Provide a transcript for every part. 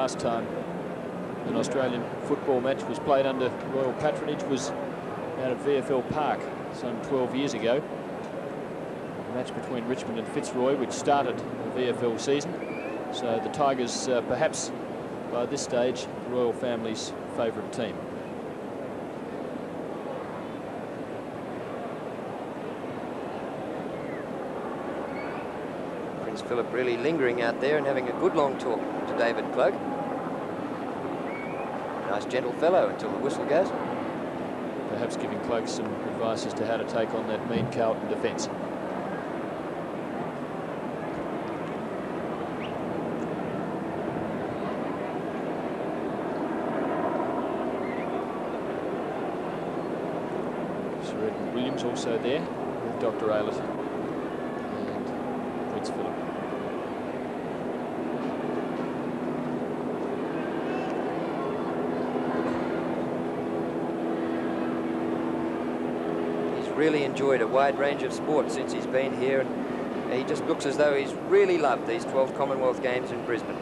last time an Australian football match was played under royal patronage was out at VFL Park some 12 years ago. A match between Richmond and Fitzroy, which started the VFL season. So the Tigers, perhaps by this stage, the royal family's favourite team. Prince Philip really lingering out there and having a good long talk to David Cloak. Nice gentle fellow until the whistle goes. Perhaps giving Cloak some advice as to how to take on that mean Carlton defence. Williams also there with Dr. Aylett and Prince Philip. He's really enjoyed a wide range of sports since he's been here, and he just looks as though he's really loved these 12th Commonwealth Games in Brisbane.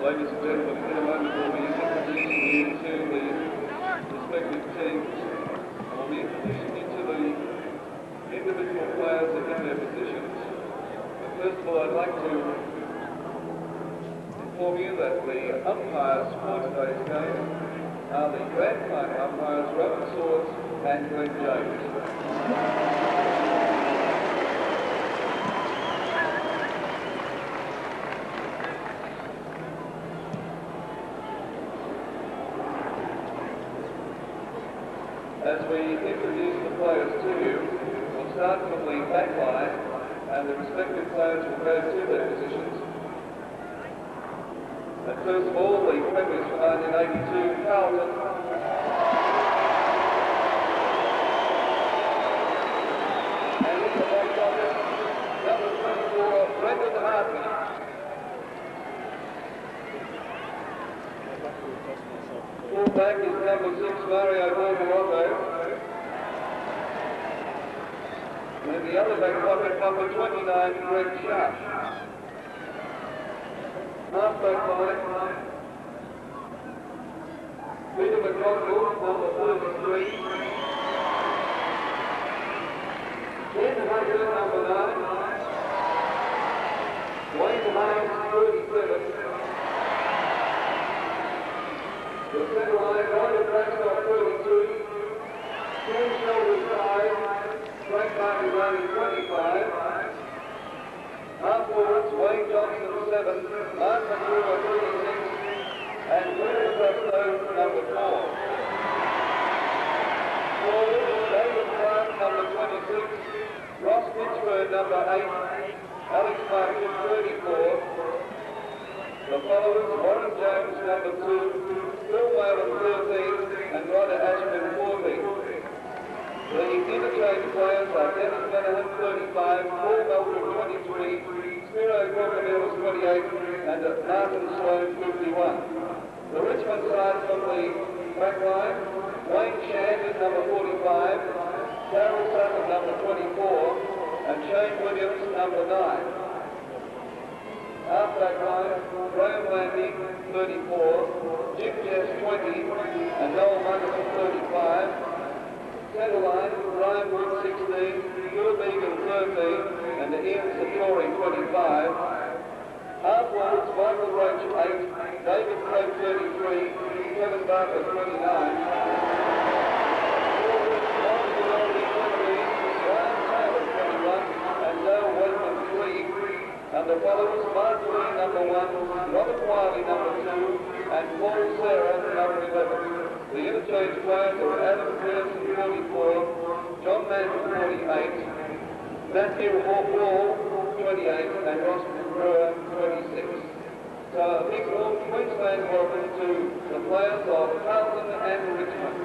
Ladies and gentlemen, in a moment we'll be introducing you to the respective teams. And we'll be introducing you to the individual players in their positions. But first of all, I'd like to inform you that the umpires for today's game are the grand final umpires Robert Swords and Glenn James. As we introduce the players to you, we'll start from the back line and the respective players will go to their positions. And first of all, the premiers for 1982, Carlton. And in the box office, number 24, Brendan Hartley. Full-back is number 6, Mario Borborotto. And in the other back pocket, number 29, Greg Sharp. Half-back line, Peter McConville, number 33. Ken Hunter, number 9. Wayne Hayes, 37. The centre line, Roger Braxton, 32. Ken Shelby, 5. Frank Martin, running 25. Half forwards, Wayne Johnson, 7. Mark McGrew, 36. And William Presto, number 4. Forwards, David Clark, number 26. Ross Pitchford, number 8. Alex Martin, 34. The followers, Warren Jones, number 2. Phil Whalen, 13. And Ryder Ashman, 14. The interchange players are Dennis Menahan, 35, Paul Melton, 23, Spiro Crocodiles, 28, and Martin Sloan, 51. The Richmond side from the back line, Wayne Shandon, number 45, Darryl Sutton, number 24, and Shane Williams, number 9. Half-back line, Graham Landy, 34, Jim Jess, 20, and Noel Munderson, 35. Centre line, Ryan Wood, 16, Stuart Megan, 13, and Ian Satori, 25. Half forwards, Michael Roach, 8, David Crowe, 33, Kevin Barker, 29. Forwards, Mark Maloney, 20, Ryan Taylor, 21, and Dale Wellman, 3. And the followers, Mark Lee, number 1, Robert Wiley, number 2, and Paul Sarah, number 11. The interchange players are Adam Pearson, 44, John Mann, 48, Matthew Hall, 28, and Ross Brewer, 26. So a big warm Queensland welcome to the players of Carlton and Richmond.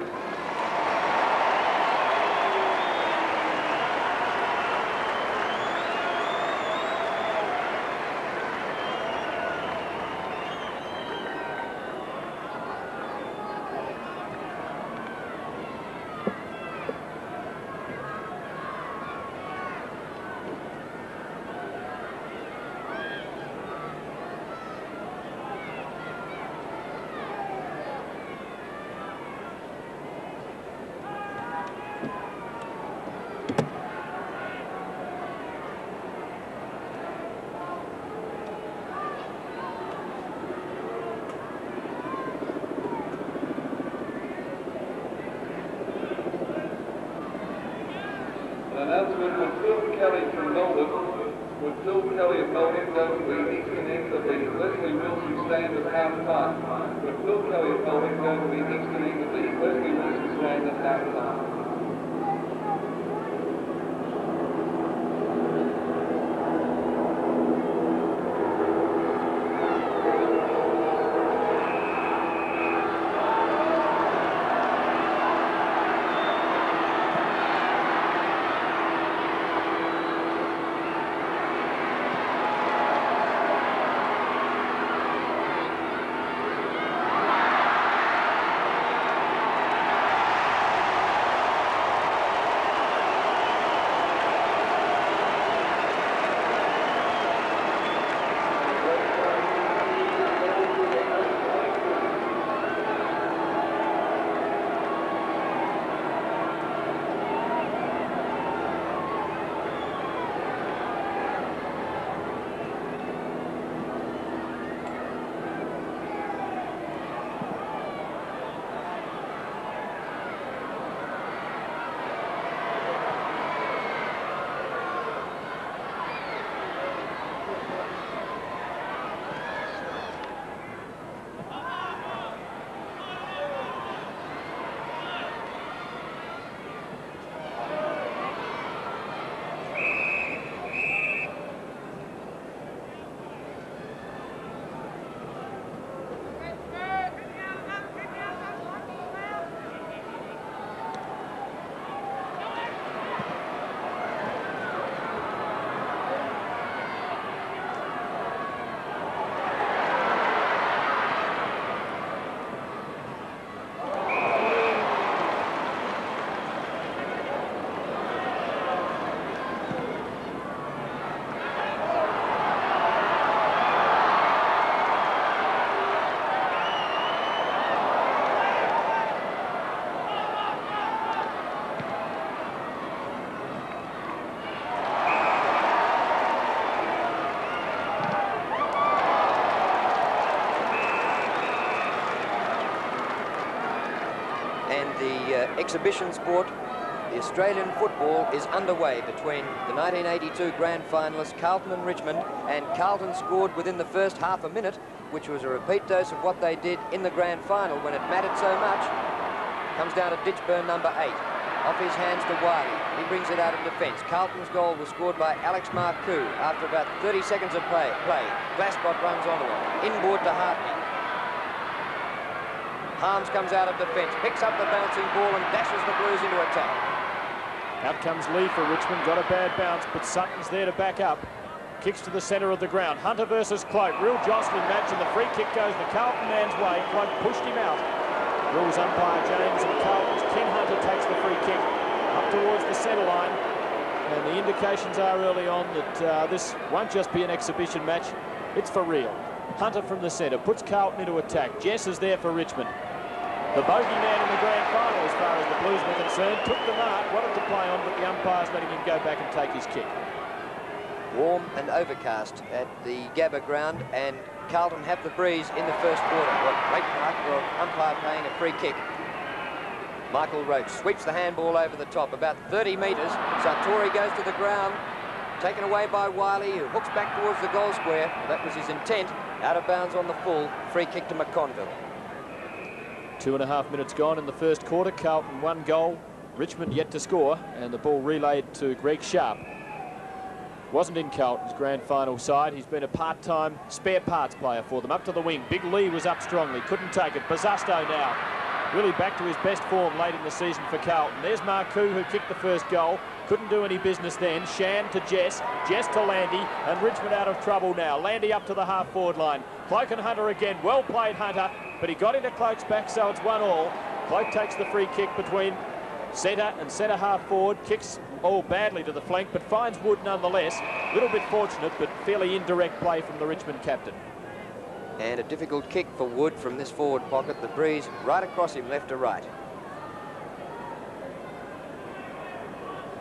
Announcement with Phil Kelly from Melbourne. With Phil Kelly of Melbourne going to the eastern end of the Leslie Wilson stand at half-time. With Phil Kelly of Melbourne going to the eastern end of the Leslie Wilson stand at half-time. exhibition sport, the Australian football, is underway between the 1982 grand finalists Carlton and Richmond, and Carlton scored within the first half a minute, which was a repeat dose of what they did in the grand final when it mattered so much. Comes down to Ditchburn, number 8. Off his hands to Wiley. He brings it out of defence. Carlton's goal was scored by Alex Marcoux after about 30 seconds of play. Glassbot runs onto it. Inboard to Hartney. Harms comes out of defence, picks up the bouncing ball and dashes the Blues into attack. Out comes Lee for Richmond. Got a bad bounce, but Sutton's there to back up. Kicks to the centre of the ground. Hunter versus Cloak. Real jostling match, and the free kick goes the Carlton man's way. Cloak pushed him out. Rules umpire James, and Carlton's Ken Hunter takes the free kick up towards the centre line. And the indications are early on that this won't just be an exhibition match, it's for real. Hunter from the centre puts Carlton into attack. Jess is there for Richmond. The bogeyman in the grand final, as far as the Blues were concerned, took the mark, wanted to play on, but the umpire's letting him go back and take his kick. Warm and overcast at the Gabba ground, and Carlton have the breeze in the first quarter. Well, great mark for an umpire playing a free kick. Michael Roach sweeps the handball over the top, about 30 metres. Sartori goes to the ground, taken away by Wiley, who hooks back towards the goal square. That was his intent. Out of bounds on the full. Free kick to McConville. 2.5 minutes gone in the first quarter. Carlton 1 goal. Richmond yet to score, and the ball relayed to Greg Sharp. Wasn't in Carlton's grand final side. He's been a part-time spare parts player for them. Up to the wing. Big Lee was up strongly. Couldn't take it. Bazasto now. Really back to his best form late in the season for Carlton. There's Marcoux, who kicked the first goal. Couldn't do any business then. Shan to Jess. Jess to Landy. And Richmond out of trouble now. Landy up to the half-forward line. Cloak and Hunter again. Well played, Hunter. But he got into Cloak's back, so it's 1-1. Cloak takes the free kick between centre and centre half-forward. Kicks all badly to the flank, but finds Wood nonetheless. A little bit fortunate, but fairly indirect play from the Richmond captain. And a difficult kick for Wood from this forward pocket. The breeze right across him, left to right.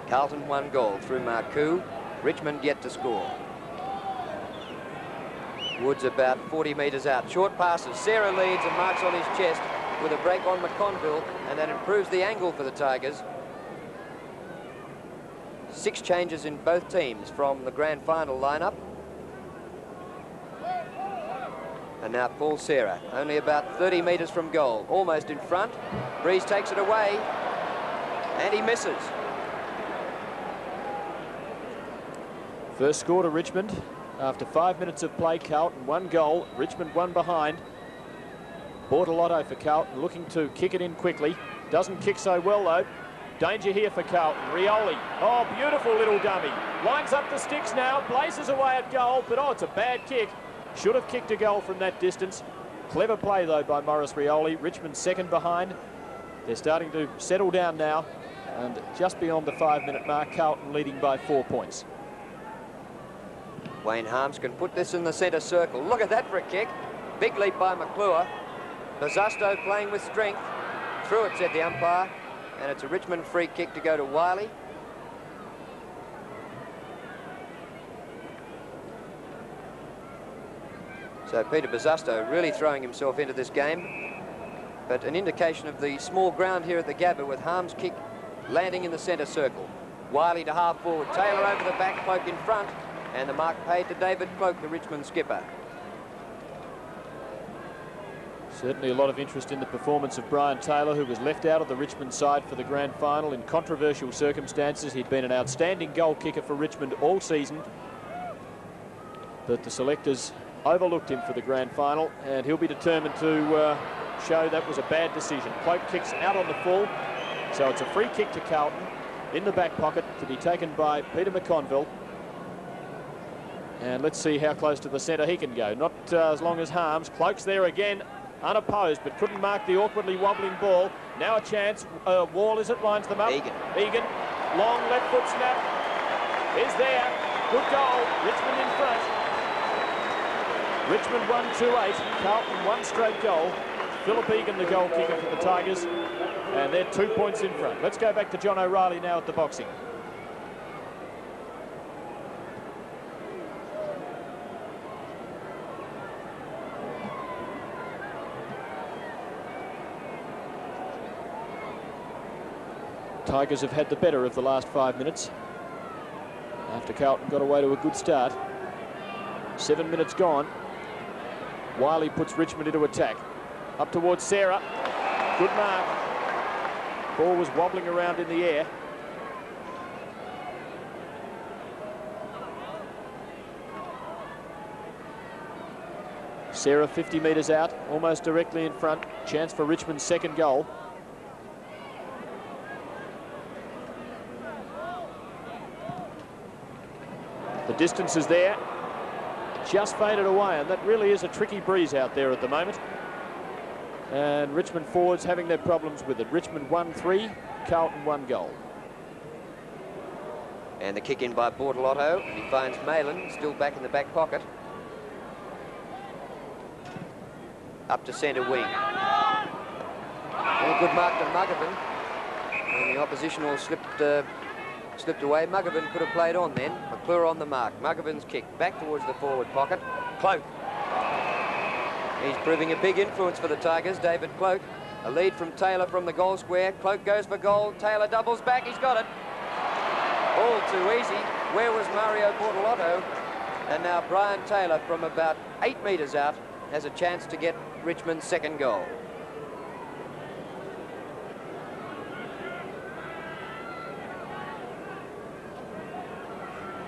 Carlton 1 goal through Marcoux. Richmond yet to score. Wood's about 40 metres out. Short passes. Sarah leads and marks on his chest with a break on McConville, and that improves the angle for the Tigers. 6 changes in both teams from the grand final lineup. And now Paul Serra, only about 30 metres from goal, almost in front. Breeze takes it away, and he misses. First score to Richmond after 5 minutes of play. Carlton 1 goal, Richmond 1 behind. Bortolotto for Carlton, looking to kick it in quickly. Doesn't kick so well though. Danger here for Carlton. Rioli, oh, beautiful little dummy. Lines up the sticks now, blazes away at goal, but oh, it's a bad kick. Should have kicked a goal from that distance. Clever play though by Maurice Rioli. Richmond 2nd behind. They're starting to settle down now, and just beyond the 5-minute mark, Carlton leading by 4 points. Wayne Harms can put this in the centre circle. Look at that for a kick. Big leap by McClure. Bazasto playing with strength. Through it, said the umpire. And it's a Richmond free kick to go to Wiley. So Peter Bazasto really throwing himself into this game. But an indication of the small ground here at the Gabba, with Harms' kick landing in the centre circle. Wiley to half forward. Taylor over the back, Cloak in front. And the mark paid to David Cloak, the Richmond skipper. Certainly a lot of interest in the performance of Brian Taylor, who was left out of the Richmond side for the grand final in controversial circumstances. He'd been an outstanding goal kicker for Richmond all season, but the selectors overlooked him for the grand final, and he'll be determined to show that was a bad decision. Cloak kicks out on the full, so it's a free kick to Carlton in the back pocket to be taken by Peter McConville. And let's see how close to the centre he can go. Not as long as Harms. Cloak's there again, unopposed, but couldn't mark the awkwardly wobbling ball. Now a chance. Wall, is it? Lines them up. Egan. Long left foot snap. Is there. Good goal. Richmond in front. Richmond 1-2-8. Carlton 1 straight goal. Philip Egan, the goal kicker for the Tigers. And they're 2 points in front. Let's go back to John O'Reilly now at the boxing. Tigers have had the better of the last 5 minutes after Carlton got away to a good start. 7 minutes gone. Wiley puts Richmond into attack. Up towards Sarah. Good mark. Ball was wobbling around in the air. Sarah 50 metres out, almost directly in front. Chance for Richmond's second goal. The distance is there. Just faded away, and that really is a tricky breeze out there at the moment. And Richmond forwards having their problems with it. Richmond 1-3, Carlton 1 goal. And the kick in by Bartlett, and he finds Malin still back in the back pocket. Up to centre wing. Well, good mark to Muggervan. And the opposition all slipped away. Muggervan could have played on then. McClure on the mark. Muggervan's kick back towards the forward pocket. Cloak. He's proving a big influence for the Tigers, David Cloak. A lead from Taylor from the goal square. Cloak goes for goal. Taylor doubles back. He's got it. All too easy. Where was Mario Bartlett? And now Brian Taylor from about 8 metres out has a chance to get Richmond's second goal.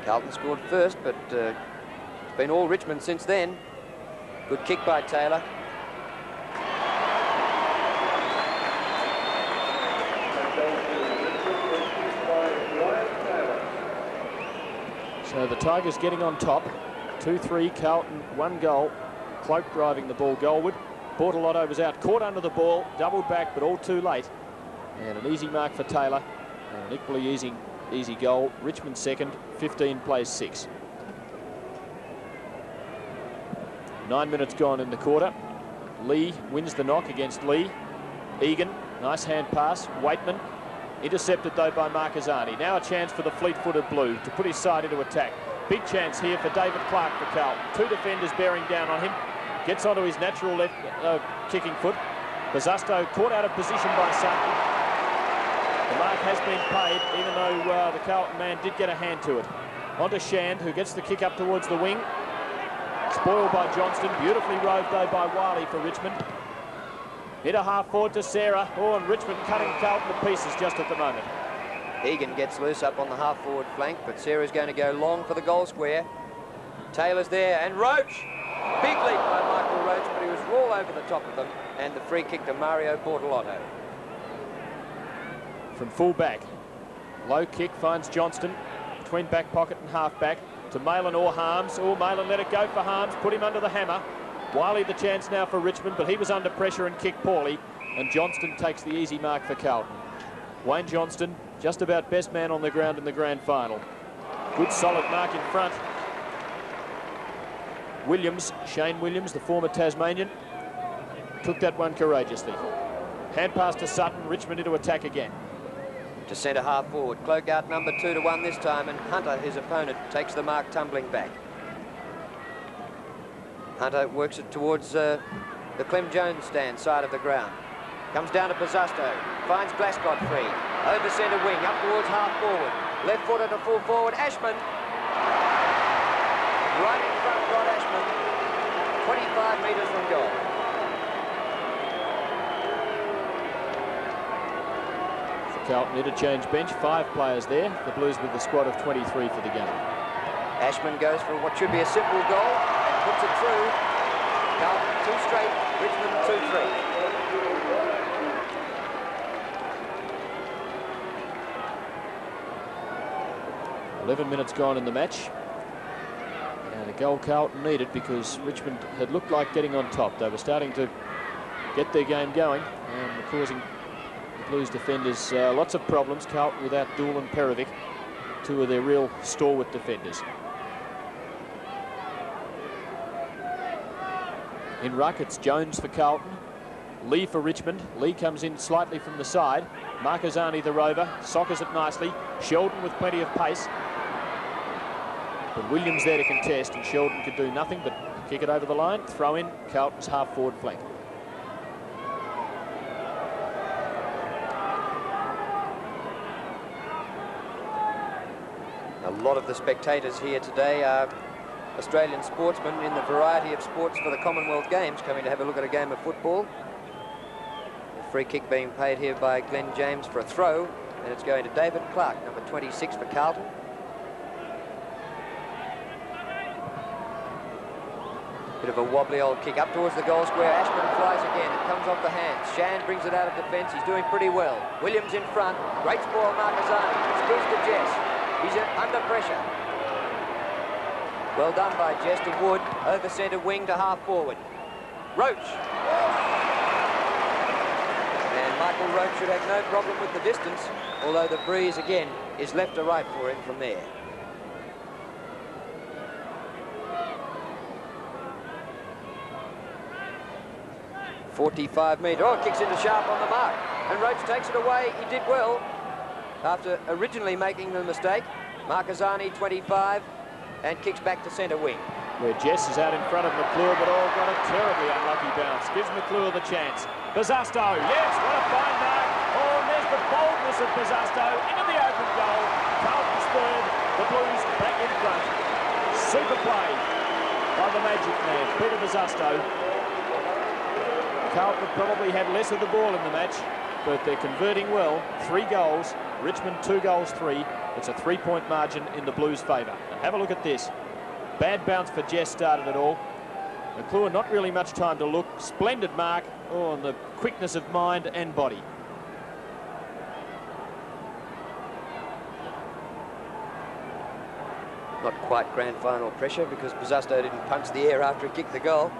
Carlton scored first, but it's been all Richmond since then. Good kick by Taylor. So the Tigers getting on top. 2-3, Carlton 1 goal. Cloak driving the ball goalward. Bartlett was out, caught under the ball, doubled back, but all too late. And an easy mark for Taylor, and an equally easy goal. Richmond second, 15 plays 6. 9 minutes gone in the quarter. Lee wins the knock against Lee. Egan, nice hand pass. Waitman, intercepted though by Marquezani. Now a chance for the fleet-footed Blue to put his side into attack. Big chance here for David Clark for Carlton. 2 defenders bearing down on him. Gets onto his natural left kicking foot. Bazusto caught out of position by Sutton. The mark has been paid, even though the Carlton man did get a hand to it. Onto Shand, who gets the kick up towards the wing. Spoiled by Johnston. Beautifully rowed, though, by Wiley for Richmond. Hit a half forward to Sarah. Oh, and Richmond cutting Carlton to pieces just at the moment. Egan gets loose up on the half-forward flank, but Sarah's going to go long for the goal square. Taylor's there, and Roach! Big leap by Michael Roach, but he was all over the top of them, and the free kick to Mario Bartlett. From full back. Low kick finds Johnston, between back pocket and half back, to Malin or Harms. Oh, Malin let it go for Harms, put him under the hammer. Wiley the chance now for Richmond, but he was under pressure and kicked poorly, and Johnston takes the easy mark for Carlton. Wayne Johnston, just about best man on the ground in the grand final. Good solid mark in front. Williams, Shane Williams, the former Tasmanian, took that one courageously. Hand pass to Sutton, Richmond into attack again. To centre half forward, Cloak out number 2-1 this time, and Hunter, his opponent, takes the mark tumbling back. Hunter works it towards the Clem Jones stand side of the ground. Comes down to Bazusto, finds Glascott free. Over centre wing, up towards half forward. Left footer to full forward, Ashman. Right in front, Rod Ashman. 25 metres from goal. The Carlton interchange bench, 5 players there. The Blues with the squad of 23 for the game. Ashman goes for what should be a simple goal and puts it through. Carlton 2 straight, Richmond 2-3. 11 minutes gone in the match. And a goal Carlton needed because Richmond had looked like getting on top. They were starting to get their game going and were causing the Blues defenders lots of problems. Carlton without Dool and Perovic, 2 of their real stalwart defenders. In ruck, it's Jones for Carlton, Lee for Richmond. Lee comes in slightly from the side. Marquezani the rover, soccers it nicely. Sheldon with plenty of pace. But Williams there to contest, and Sheldon could do nothing but kick it over the line. Throw in Carlton's half-forward flank. lot of the spectators here today are Australian sportsmen in the variety of sports for the Commonwealth Games, coming to have a look at a game of football. The free kick being paid here by Glenn James for a throw, and it's going to David Clark, number 26 for Carlton. Bit of a wobbly old kick up towards the goal square. Ashman flies again. It comes off the hands. Shan brings it out of defence. He's doing pretty well. Williams in front. Great spoil, Marcazani. Spills to Jess. He's under pressure. Well done by Jess to Wood. Over centre wing to half forward. Roach. And Michael Roach should have no problem with the distance, although the breeze again is left to right for him from there. 45-metre. Oh, kicks into sharp on the mark. And Roach takes it away. He did well after originally making the mistake. Marcazani, 25, and kicks back to centre wing. Where Jess is out in front of McClure, but all got a terribly unlucky bounce. Gives McClure the chance. Bazasto, yes, what a fine mark. Oh, and there's the boldness of Bazasto into the open goal. Carlton's third, the Blues back in front. Super play by the Magic Man, Peter Bazasto. Carlton probably had less of the ball in the match, but they're converting well. 3 goals, Richmond 2 goals 3. It's a 3-point margin in the Blues' favour. And have a look at this. Bad bounce for Jess started it all. McClure not really much time to look. Splendid mark. Oh, and the quickness of mind and body. Not quite grand final pressure because Bazasto didn't punch the air after he kicked the goal.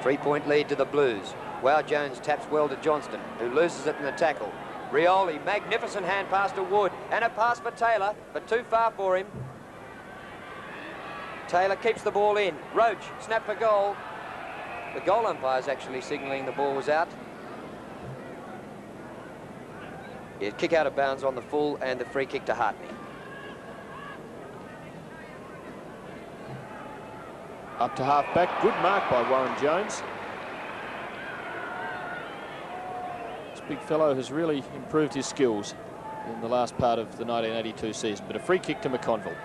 Three-point lead to the Blues. Wow Jones taps well to Johnston, who loses it in the tackle. Rioli, magnificent hand pass to Wood, and a pass for Taylor, but too far for him. Taylor keeps the ball in. Roach, snap for goal. The goal umpire's actually signalling the ball was out. Yeah, kick out of bounds on the full, and the free kick to Hartney. Up to half-back, good mark by Warren Jones. This big fellow has really improved his skills in the last part of the 1982 season, but a free kick to McConville.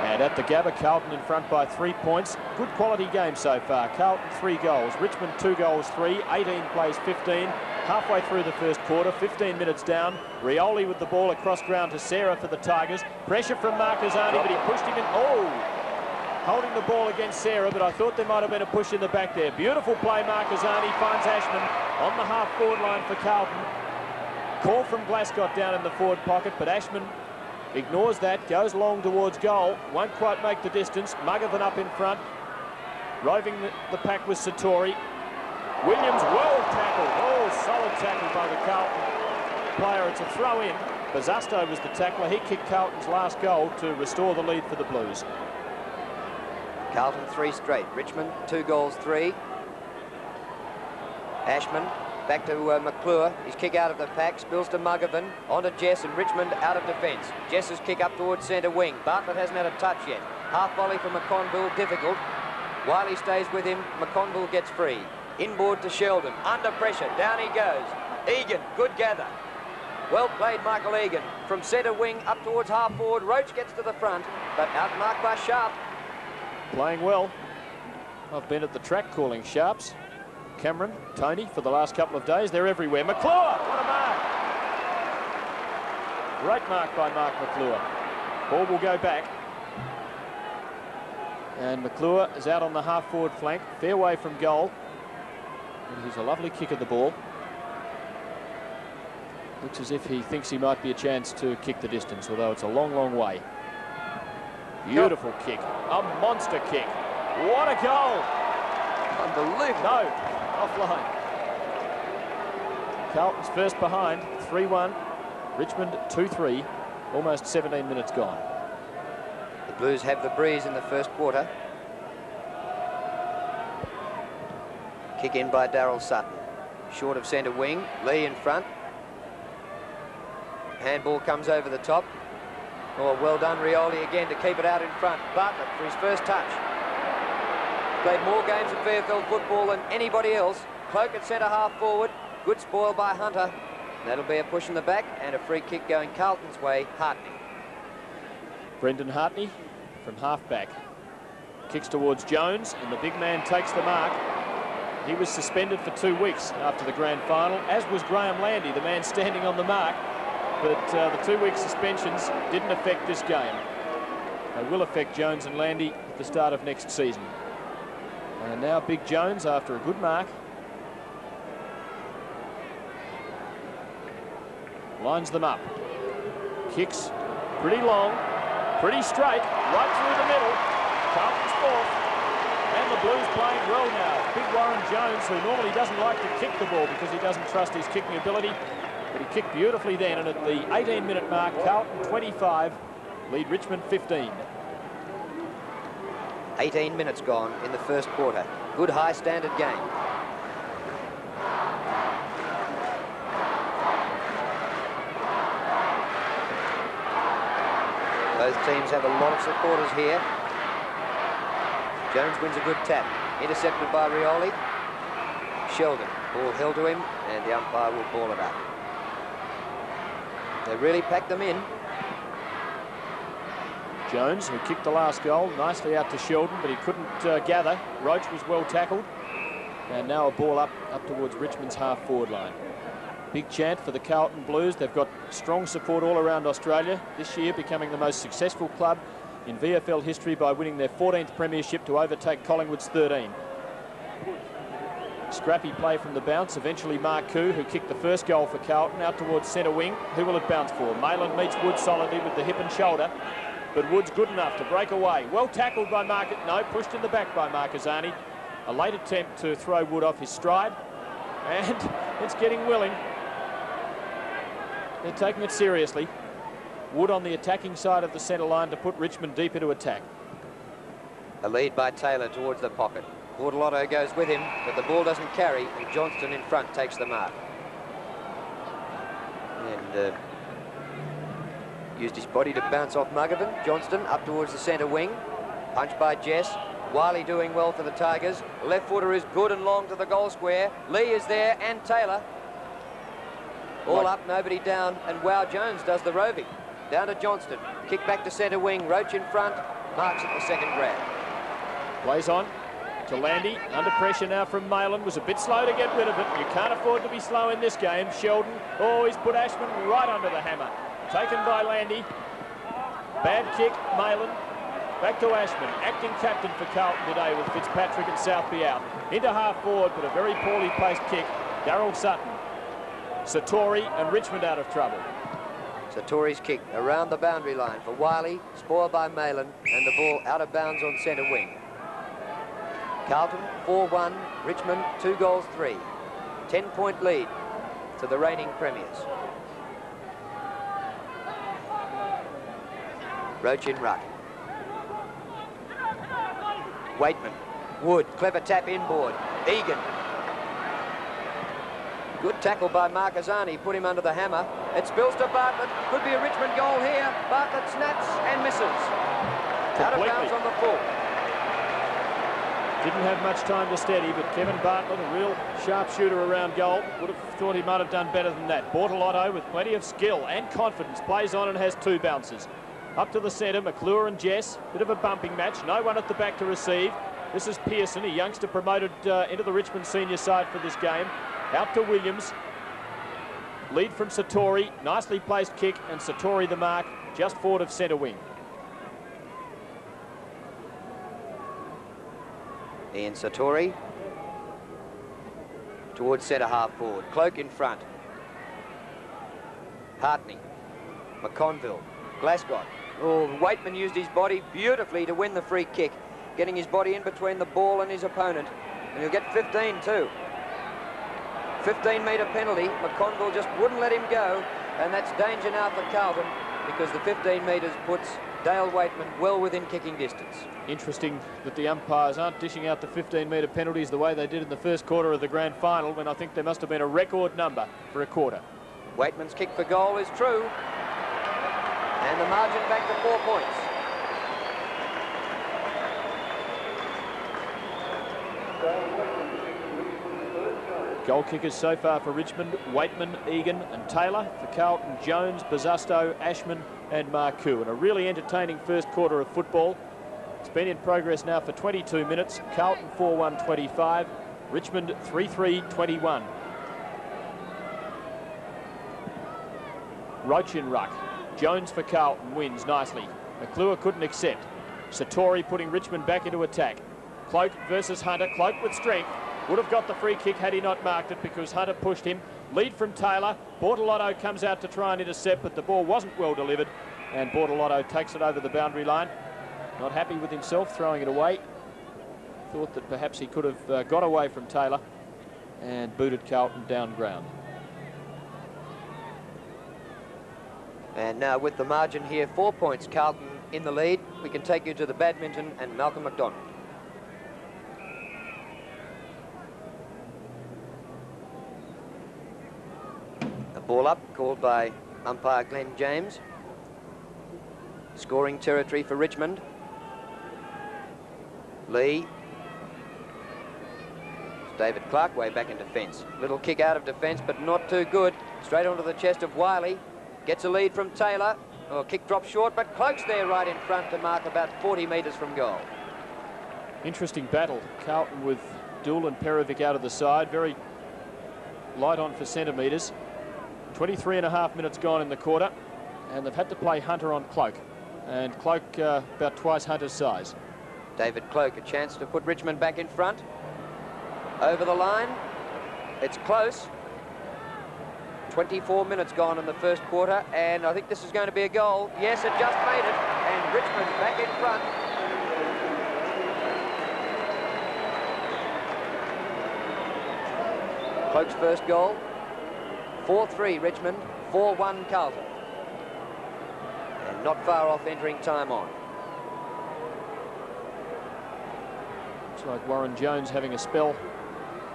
And at the Gabba, Carlton in front by 3 points. Good quality game so far. Carlton 3 goals, Richmond 2 goals 3, 18 plays 15. Halfway through the first quarter, 15 minutes down. Rioli with the ball across ground to Sarah for the Tigers. Pressure from Marcazani, but he pushed him in. Oh! Holding the ball against Sarah, but I thought there might have been a push in the back there. Beautiful play, Marcazani finds Ashman on the half-forward line for Carlton. Call from Glascott down in the forward pocket, but Ashman ignores that, goes long towards goal. Won't quite make the distance. Muggerthan up in front. Roving the pack with Satori. Williams well tackled. Oh, solid tackle by the Carlton player. It's a throw in. Bazasto was the tackler. He kicked Carlton's last goal to restore the lead for the Blues. Carlton 3 straight. Richmond 2 goals 3. Ashman back to McClure. His kick out of the pack spills to Muggerthan. On to Jess, and Richmond out of defence. Jess's kick up towards centre wing. Bartlett hasn't had a touch yet. Half volley from McConville, difficult. While he stays with him, McConville gets free. Inboard to Sheldon, under pressure, down he goes. Egan, good gather. Well played, Michael Egan. From centre wing up towards half forward. Roach gets to the front, but outmarked by Sharp. Playing well. I've been at the track calling Sharps. Cameron, Tony, for the last couple of days. They're everywhere. McClure, what a mark. Great mark by Mark McClure. Ball will go back. And McClure is out on the half-forward flank. Fair way from goal. And he's a lovely kick of the ball. Looks as if he thinks he might be a chance to kick the distance, although it's a long, long way. Beautiful kick. A monster kick. What a goal! Unbelievable. No, offline. Carlton's first behind, 3-1. Richmond 2-3. Almost 17 minutes gone. The Blues have the breeze in the first quarter. Kick in by Darryl Sutton. Short of centre wing. Lee in front. Handball comes over the top. Oh, well done, Rioli again to keep it out in front. Bartlett for his first touch. played more games of VFL football than anybody else. Cloak at centre half forward. Good spoil by Hunter. That'll be a push in the back and a free kick going Carlton's way. Hartney. Brendan Hartney from half-back. Kicks towards Jones, and the big man takes the mark. He was suspended for 2 weeks after the grand final, as was Graham Landy, the man standing on the mark. But the 2-week suspensions didn't affect this game. They will affect Jones and Landy at the start of next season. And now Big Jones, after a good mark, lines them up. Kicks pretty long, pretty straight, right through the middle. Carlton's fourth. And the Blues playing well now. Big Warren Jones, who normally doesn't like to kick the ball because he doesn't trust his kicking ability, but he kicked beautifully then, and at the 18-minute mark, Carlton 25, lead Richmond 15. 18 minutes gone in the first quarter. Good high standard game. Both teams have a lot of supporters here. Jones wins a good tap. Intercepted by Rioli. Sheldon. Ball held to him, and the umpire will ball it up. They really packed them in. Jones, who kicked the last goal, nicely out to Sheldon, but he couldn't gather. Roach was well tackled. And now a ball up towards Richmond's half-forward line. Big chant for the Carlton Blues. They've got strong support all around Australia this year, becoming the most successful club in VFL history by winning their 14th premiership to overtake Collingwood's 13. Scrappy play from the bounce. Eventually Mark Koo, who kicked the first goal for Carlton, out towards centre wing. Who will it bounce for? Malin meets Wood solidly with the hip and shoulder, but Wood's good enough to break away. Well tackled by no, pushed in the back by Marquezani. A late attempt to throw Wood off his stride, and it's getting willing. They're taking it seriously. Wood on the attacking side of the centre line to put Richmond deep into attack. A lead by Taylor towards the pocket. Bartlett goes with him, but the ball doesn't carry, and Johnston in front takes the mark. And used his body to bounce off Mugovan. Johnston up towards the centre wing. Punch by Jess. Wiley doing well for the Tigers. Left footer is good and long to the goal square. Lee is there, and Taylor. All up, nobody down, and wow, Jones does the roving. Down to Johnston. Kick back to centre wing. Roach in front. Marks at the second grab. Plays on to Landy. Under pressure now from Malin. Was a bit slow to get rid of it. You can't afford to be slow in this game. Sheldon. Oh, he's put Ashman right under the hammer. Taken by Landy. Bad kick, Malin. Back to Ashman. Acting captain for Carlton today with Fitzpatrick and Southby out. Into half forward, but a very poorly placed kick. Darryl Sutton. Satori and Richmond out of trouble. Satori's kick around the boundary line for Wiley, spoiled by Malin, and the ball out of bounds on centre wing. Carlton 4-1, Richmond 2-3. 10-point lead to the reigning premiers. Roach in ruck. Waitman, Wood, clever tap inboard. Egan. Good tackle by Marquezani, put him under the hammer. It spills to Bartlett. Could be a Richmond goal here. Bartlett snaps and misses. Out of bounds on the full. Didn't have much time to steady, but Kevin Bartlett, a real sharpshooter around goal, would have thought he might have done better than that. Bartolotto, with plenty of skill and confidence, plays on and has 2 bounces. Up to the centre, McClure and Jess. Bit of a bumping match. No one at the back to receive. This is Pearson, a youngster promoted into the Richmond senior side for this game. Out to Williams. Lead from Satori. Nicely placed kick, and Satori the mark just forward of centre wing. Ian Satori towards centre half forward. Cloak in front. Hartney. McConville. Glasgow. Oh, Waitman used his body beautifully to win the free kick, getting his body in between the ball and his opponent. And he'll get 15 too. 15-metre penalty. McConville just wouldn't let him go, and that's danger now for Carlton because the 15 metres puts Dale Waitman well within kicking distance. Interesting that the umpires aren't dishing out the 15-metre penalties the way they did in the first quarter of the grand final, when I think there must have been a record number for a quarter. Waitman's kick for goal is true, and the margin back to 4 points. Goal kickers so far for Richmond: Waitman, Egan and Taylor. For Carlton: Jones, Bazasto, Ashman and Marcoux. And a really entertaining first quarter of football. It's been in progress now for 22 minutes. Carlton 4-1-25, Richmond 3-3-21. Roach in ruck. Jones for Carlton wins nicely. McClure couldn't accept. Satori putting Richmond back into attack. Cloak versus Hunter. Cloak with strength. Would have got the free kick had he not marked it because Hunter pushed him. Lead from Taylor. Bartlett comes out to try and intercept, but the ball wasn't well delivered, and Bartlett takes it over the boundary line. Not happy with himself, throwing it away. Thought that perhaps he could have got away from Taylor and booted Carlton down ground. And now with the margin here, 4 points, Carlton in the lead. We can take you to the badminton and Malcolm McDonald. A ball up called by umpire Glenn James. Scoring territory for Richmond. Lee. David Clark way back in defence. Little kick out of defence, but not too good. Straight onto the chest of Wiley. Gets a lead from Taylor. Oh, kick drops short, but Cloak's there right in front to mark about 40 metres from goal. Interesting battle. Carlton with Dool and Perovic out of the side. Very light on for centimetres. 23.5 minutes gone in the quarter, and they've had to play Hunter on Cloak. And Cloak about twice Hunter's size. David Cloak, a chance to put Richmond back in front. Over the line. It's close. 24 minutes gone in the first quarter, and I think this is going to be a goal. Yes, it just made it, and Richmond back in front. Cloak's first goal. 4-3 Richmond, 4-1 Carlton. And not far off entering time on. Looks like Warren Jones having a spell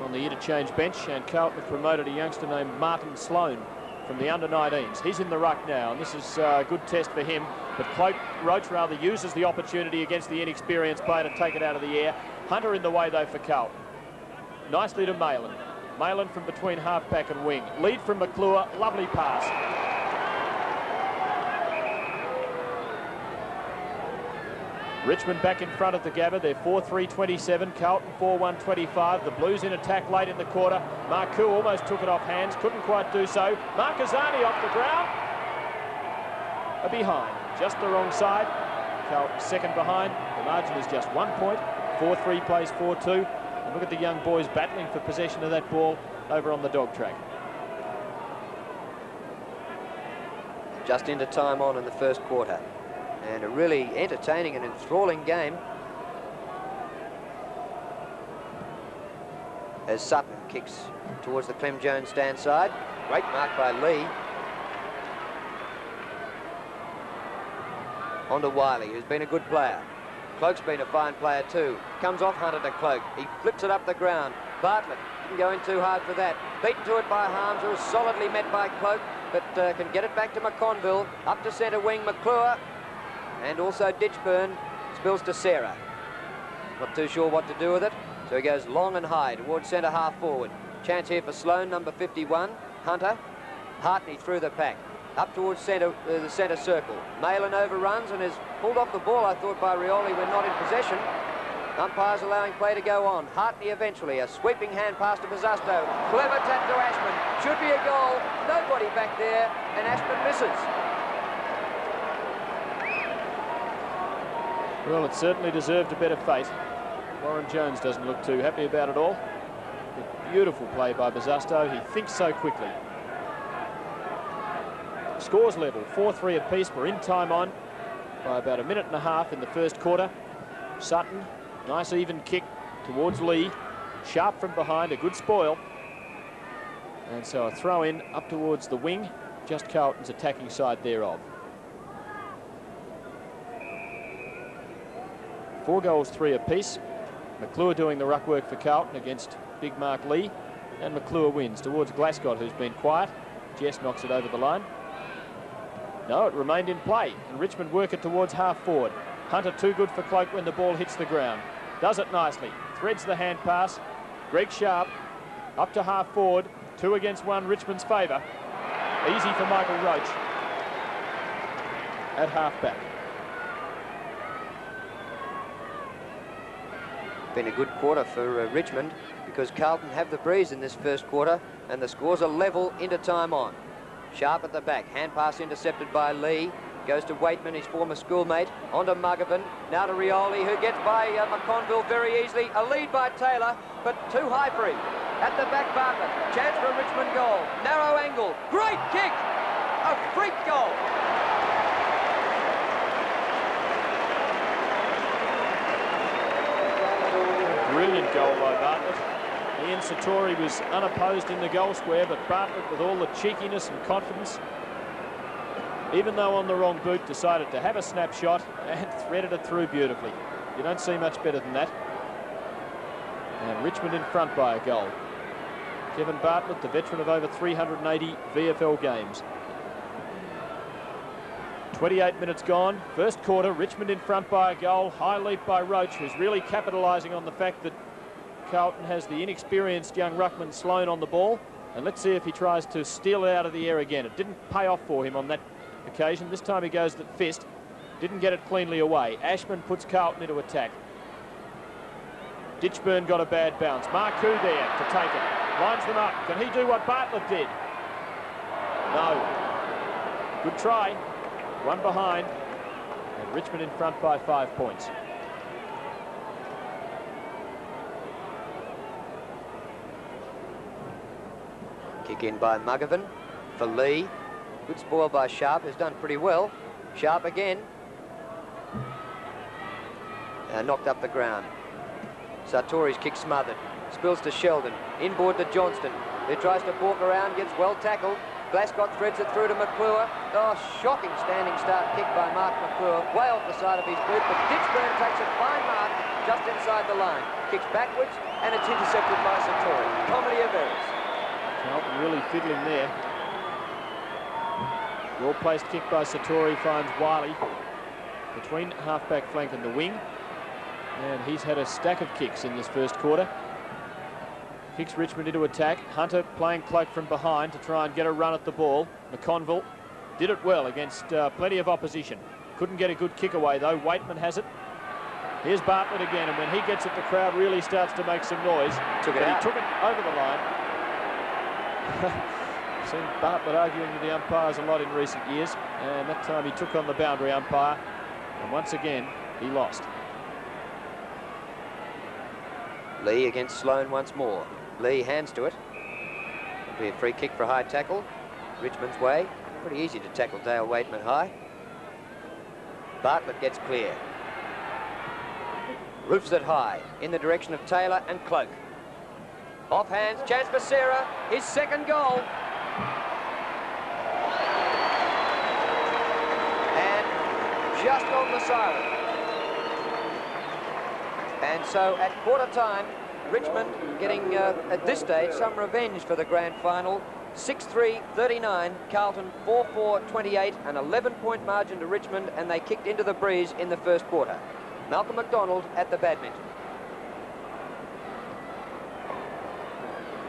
on the interchange bench, and Carlton have promoted a youngster named Martin Sloan from the under-19s. He's in the ruck now, and this is a good test for him. But Roach rather uses the opportunity against the inexperienced player to take it out of the air. Hunter in the way, though, for Carlton. Nicely to Malin. Malin from between half-back and wing. Lead from McClure. Lovely pass. Richmond back in front of the Gabba. They're 4-3-27. Carlton 4-1-25. The Blues in attack late in the quarter. Marcoux almost took it off hands. Couldn't quite do so. Marquezani off the ground. A behind. Just the wrong side. Carlton second behind. The margin is just 1 point. 4-3 plays 4-2. And look at the young boys battling for possession of that ball over on the dog track. Just into time on in the first quarter. And a really entertaining and enthralling game. As Sutton kicks towards the Clem Jones stand side. Great mark by Lee. On to Wiley, who's been a good player. Cloak's been a fine player too. Comes off Hunter to Cloak. He flips it up the ground. Bartlett didn't go in too hard for that. Beaten to it by Harms, who was solidly met by Cloak, but can get it back to McConville. Up to centre wing, McClure. And also Ditchburn spills to Sarah. Not too sure what to do with it, so he goes long and high towards centre half forward. Chance here for Sloan, number 51. Hunter. Hartney through the pack. Up towards centre, the centre circle. Malin overruns and is pulled off the ball, I thought, by Rioli when not in possession. Umpires allowing play to go on. Hartney eventually, a sweeping hand pass to Bazasto. Clever tap to Ashman. Should be a goal. Nobody back there, and Ashman misses. Well, it certainly deserved a better fate. Warren Jones doesn't look too happy about it all. A beautiful play by Bazasto. He thinks so quickly. Scores level, 4-3 apiece. We're in time on by about a minute and a half in the first quarter. Sutton, nice even kick towards Lee. Sharp from behind, a good spoil. And so a throw in up towards the wing, just Carlton's attacking side thereof. 4 goals, 3 apiece. McClure doing the ruck work for Carlton against Big Mark Lee. And McClure wins towards Glasgow, who's been quiet. Jess knocks it over the line. No, it remained in play, and Richmond work it towards half forward. Hunter too good for Cloak when the ball hits the ground. Does it nicely. Threads the hand pass. Greg Sharp Up to half forward, 2 against 1, Richmond's favour. Easy for Michael Roach at half-back. Been a good quarter for Richmond, because Carlton have the breeze in this first quarter, and the scores are level into time on. Sharp at the back, hand pass intercepted by Lee. Goes to Waitman, his former schoolmate, onto Muggervan, now to Rioli, who gets by McConville very easily. A lead by Taylor, but too high for him. At the back, Bartlett, chance for a Richmond goal. Narrow angle, great kick, a freak goal. Brilliant goal by Bartlett. Ian Satori was unopposed in the goal square, but Bartlett, with all the cheekiness and confidence, even though on the wrong boot, decided to have a snapshot and threaded it through beautifully. You don't see much better than that. And Richmond in front by a goal. Kevin Bartlett, the veteran of over 380 VFL games. 28 minutes gone. First quarter, Richmond in front by a goal. High leap by Roach, who's really capitalising on the fact that Carlton has the inexperienced young ruckman Sloane on the ball. And let's see if he tries to steal it out of the air again. It didn't pay off for him on that occasion. This time he goes at fist. Didn't get it cleanly away. Ashman puts Carlton into attack. Ditchburn got a bad bounce. Marcoux there to take it. Lines them up. Can he do what Bartlett did? No. Good try. One behind. And Richmond in front by 5 points. Kick in by Muggervan for Lee. Good spoil by Sharp, who's done pretty well. Sharp again. Knocked up the ground. Sartori's kick smothered. Spills to Sheldon. Inboard to Johnston, who tries to walk around, gets well tackled. Glascott threads it through to McClure. Oh, shocking standing start kick by Mark McClure. Way off the side of his boot, but Ditchburn takes a fine mark just inside the line. Kicks backwards, and it's intercepted by Sartori. Comedy of errors. Carlton really fiddling there. Well-placed kick by Satori finds Wiley between half-back flank and the wing. And he's had a stack of kicks in this first quarter. Kicks Richmond into attack. Hunter playing cloak from behind to try and get a run at the ball. McConville did it well against plenty of opposition. Couldn't get a good kick away, though. Waitman has it. Here's Bartlett again, and when he gets it, the crowd really starts to make some noise. Took it out. He took it over the line. Seen Bartlett arguing with the umpires a lot in recent years, and that time he took on the boundary umpire, and once again he lost. Lee against Sloane once more. Lee hands to it. It'll be a free kick for a high tackle. Richmond's way. Pretty easy to tackle Dale Waitman high. Bartlett gets clear. Roofs it high in the direction of Taylor and Cloak. Off hands, chance for Sarah, his second goal. And just on the siren. And so at quarter time, Richmond getting, at this stage, some revenge for the grand final. 6-3-39, Carlton 4-4-28, an 11-point margin to Richmond, and they kicked into the breeze in the first quarter. Malcolm McDonald at the badminton.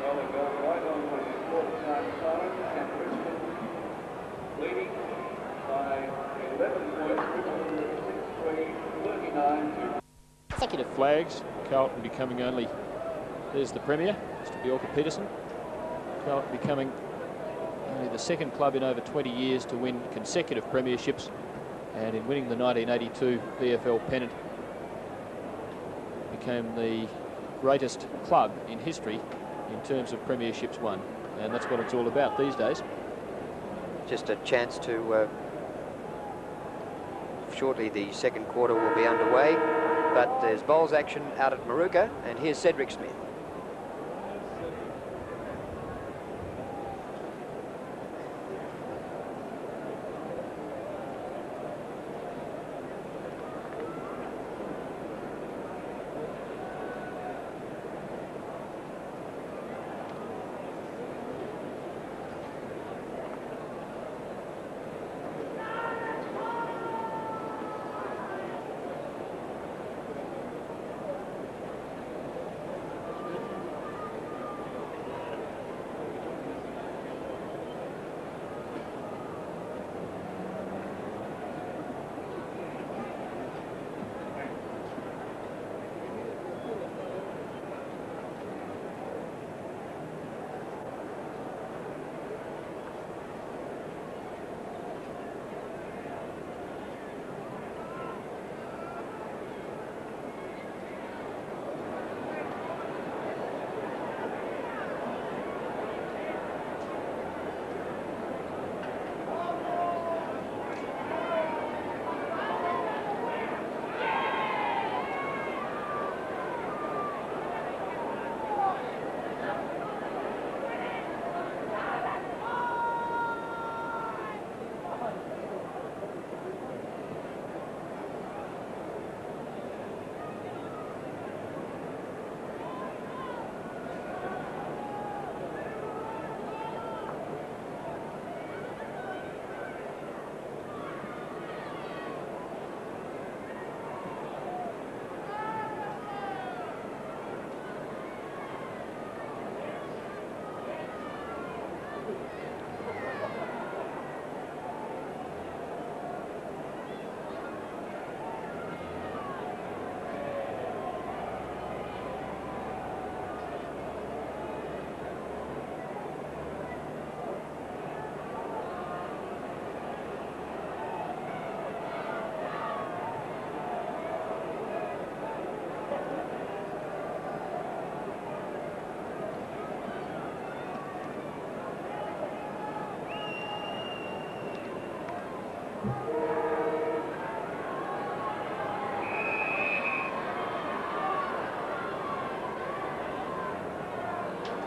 Well, they go right on with the quarter-time siren, and Richmond leading by 11 points. Richmond 6-3-39. Consecutive flags. Carlton becoming only, there's the Premier, Mr. Bjorka-Peterson. Carlton becoming only the second club in over 20 years to win consecutive premierships, and in winning the 1982 VFL pennant became the greatest club in history in terms of premierships won, and that's what it's all about these days. Just a chance to shortly the second quarter will be underway, but there's bowls action out at Maruka, and here's Cedric Smith.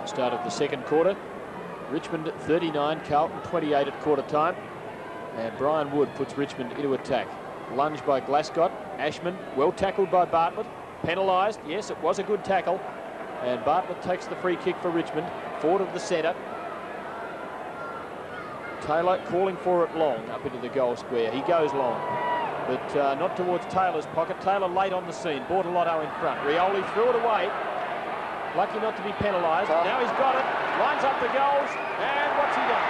Start of the second quarter. Richmond 39, Carlton 28 at quarter time. And Brian Wood puts Richmond into attack. Lunge by Glasgow. Ashman, well tackled by Bartlett. Penalised. Yes, it was a good tackle. And Bartlett takes the free kick for Richmond. Forward of the centre. Taylor calling for it long up into the goal square. He goes long, but not towards Taylor's pocket. Taylor late on the scene. Bortolotto in front. Rioli threw it away. Lucky not to be penalised. Now he's got it. Lines up the goals. And what's he done?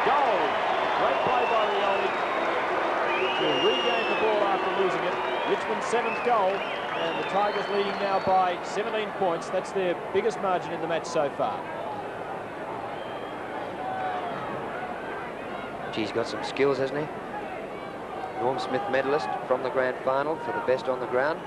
Goal. Great play by Rioli to regain the ball after losing it. Richmond's 7th goal. And the Tigers leading now by 17 points. That's their biggest margin in the match so far. He's got some skills, hasn't he? Norm Smith medalist from the grand final for the best on the ground.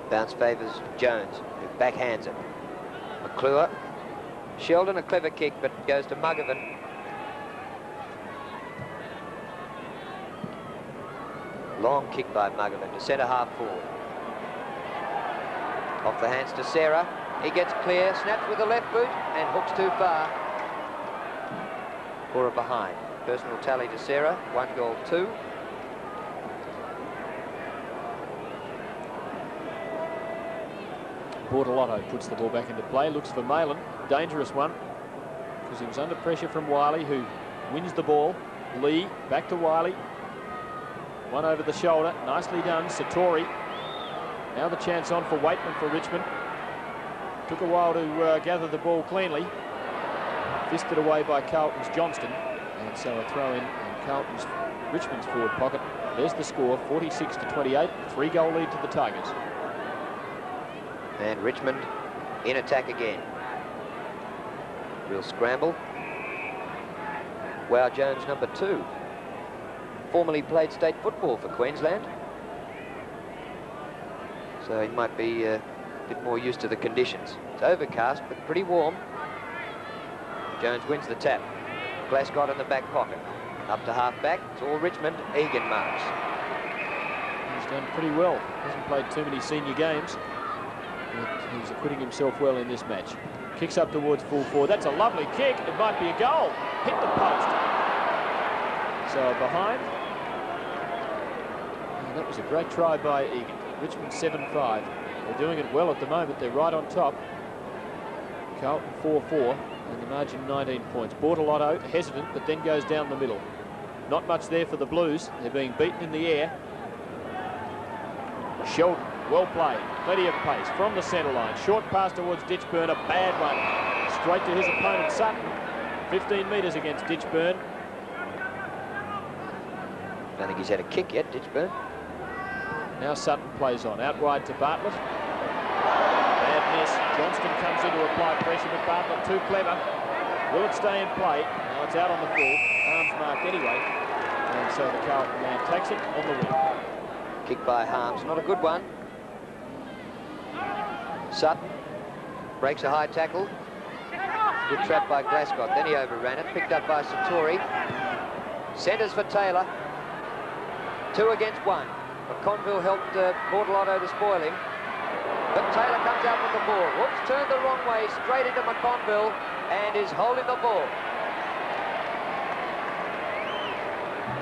Bounce favours Jones, who backhands it. McClure. Sheldon, a clever kick, but goes to Mugovan. Long kick by Mugovan to centre half forward. Off the hands to Sarah. He gets clear, snaps with the left boot and hooks too far. Cora behind. Personal tally to Sarah, 1 goal, 2. Bortolotto puts the ball back into play, looks for Malin. Dangerous one, because he was under pressure from Wiley, who wins the ball. Lee, back to Wiley. One over the shoulder, nicely done, Satori. Now the chance on for Waitman for Richmond. Took a while to gather the ball cleanly. Fisted away by Carlton's Johnston. And so a throw in Richmond's forward pocket. There's the score, 46-28, 3-goal lead to the Tigers. And Richmond in attack again. Real scramble. Wow Jones, number 2. Formerly played state football for Queensland. So he might be a bit more used to the conditions. It's overcast, but pretty warm. Jones wins the tap. Glasgow in the back pocket. Up to half-back. It's all Richmond. Egan marks. He's done pretty well. Hasn't played too many senior games. But he's acquitting himself well in this match. Kicks up towards full forward. That's a lovely kick. It might be a goal. Hit the post. So behind. And that was a great try by Egan. Richmond 7-5. They're doing it well at the moment. They're right on top. Carlton 4-4. And the margin 19 points. Bortolotto hesitant, but then goes down the middle. Not much there for the Blues. They're being beaten in the air. Sheldon, well played. Plenty of pace from the centre line. Short pass towards Ditchburn, a bad one. Straight to his opponent, Sutton. 15 metres against Ditchburn. Don't think he's had a kick yet, Ditchburn. Now Sutton plays on. Out wide to Bartlett. Bad miss. Johnston comes in to apply pressure, but Bartlett too clever. Will it stay in play? Now it's out on the full. Arms marked anyway. And so the Carlton man takes it on the wing. Kick by Harms, not a good one. Sutton breaks a high tackle. Good trap by Glasgow. Then he overran it. Picked up by Satori. Centres for Taylor. 2 against 1. McConville helped Bortolotto to spoil him. But Taylor comes out with the ball. Whoops, turned the wrong way, straight into McConville, and is holding the ball.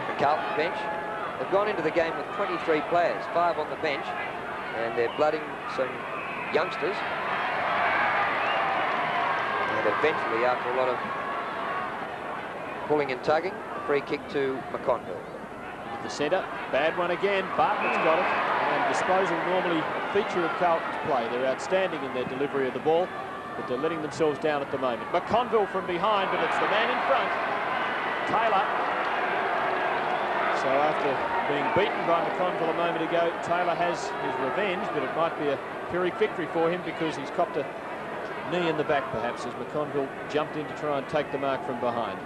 The Carlton bench. They've gone into the game with 23 players, 5 on the bench, and they're blooding some youngsters. And eventually, after a lot of pulling and tugging, a free kick to McConville. the centre. Bad one again. Bartlett's got it. And disposal normally a feature of Carlton's play. They're outstanding in their delivery of the ball, but they're letting themselves down at the moment. McConville from behind, but it's the man in front, Taylor. So after being beaten by McConville a moment ago, Taylor has his revenge, but it might be a Pyrrhic victory for him because he's copped a knee in the back perhaps as McConville jumped in to try and take the mark from behind.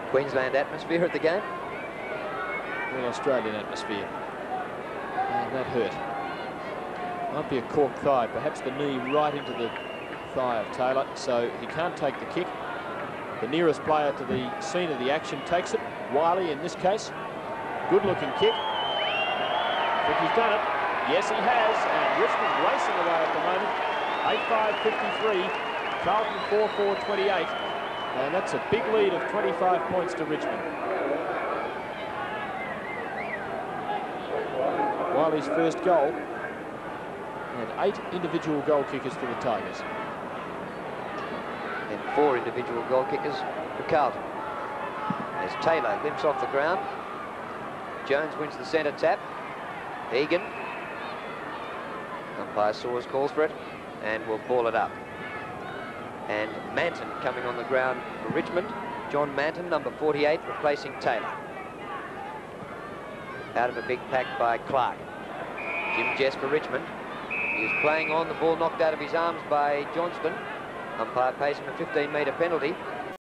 Queensland atmosphere at the game. Well, Australian atmosphere. And that hurt. Might be a cork thigh, perhaps the knee right into the thigh of Taylor, so he can't take the kick. The nearest player to the scene of the action takes it. Wiley in this case. Good looking kick. I think he's done it. Yes, he has. And Richmond racing away at the moment. 8-5-53. Carlton 4-4-28. And that's a big lead of 25 points to Richmond. Wiley's first goal. And 8 individual goal kickers for the Tigers. And 4 individual goal kickers for Carlton. As Taylor limps off the ground. Jones wins the centre tap. Egan. Umpire Soares calls for it and will ball it up. And Manton coming on the ground for Richmond. John Manton, number 48, replacing Taylor. Out of a big pack by Clark. Jim Jess for Richmond. He was playing on, the ball knocked out of his arms by Johnston. Umpire pays him a 15-metre penalty.